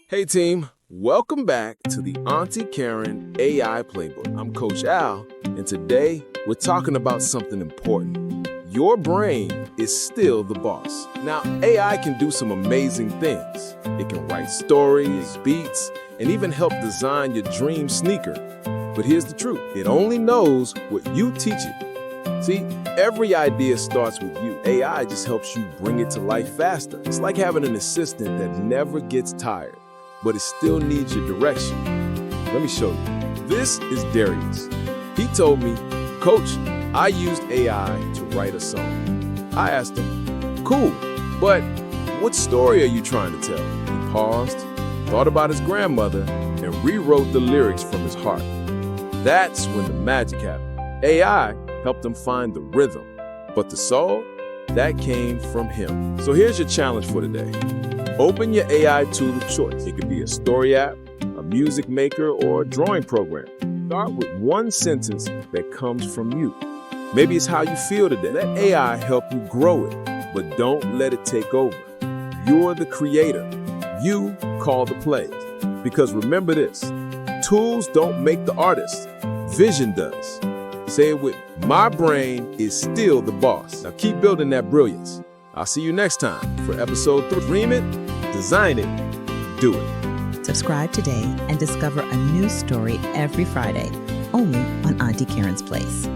Hey team, welcome back to the Auntie Karen AI Playbook. I'm Coach Al, and today we're talking about something important. Your brain is still the boss. Now, AI can do some amazing things. It can write stories, beats, and even help design your dream sneaker. But here's the truth, it only knows what you teach it. See, every idea starts with you. AI just helps you bring it to life faster. It's like having an assistant that never gets tired, but it still needs your direction. Let me show you. This is Darius. He told me, Coach, I used AI to write a song. I asked him, cool, but what story are you trying to tell? He paused, thought about his grandmother, and rewrote the lyrics from his heart. That's when the magic happened. AI helped him find the rhythm, but the soul, that came from him. So here's your challenge for today. Open your AI tool of choice. It could be a story app, a music maker, or a drawing program. Start with one sentence that comes from you. Maybe it's how you feel today. Let AI help you grow it, but don't let it take over. You're the creator. You call the plays. Because remember this, tools don't make the artist. Vision does. Say it with me. My brain is still the boss. Now keep building that brilliance. I'll see you next time for episode 3. Dream it, design it, do it. Subscribe today and discover a new story every Friday, only on Auntie Karen's Place.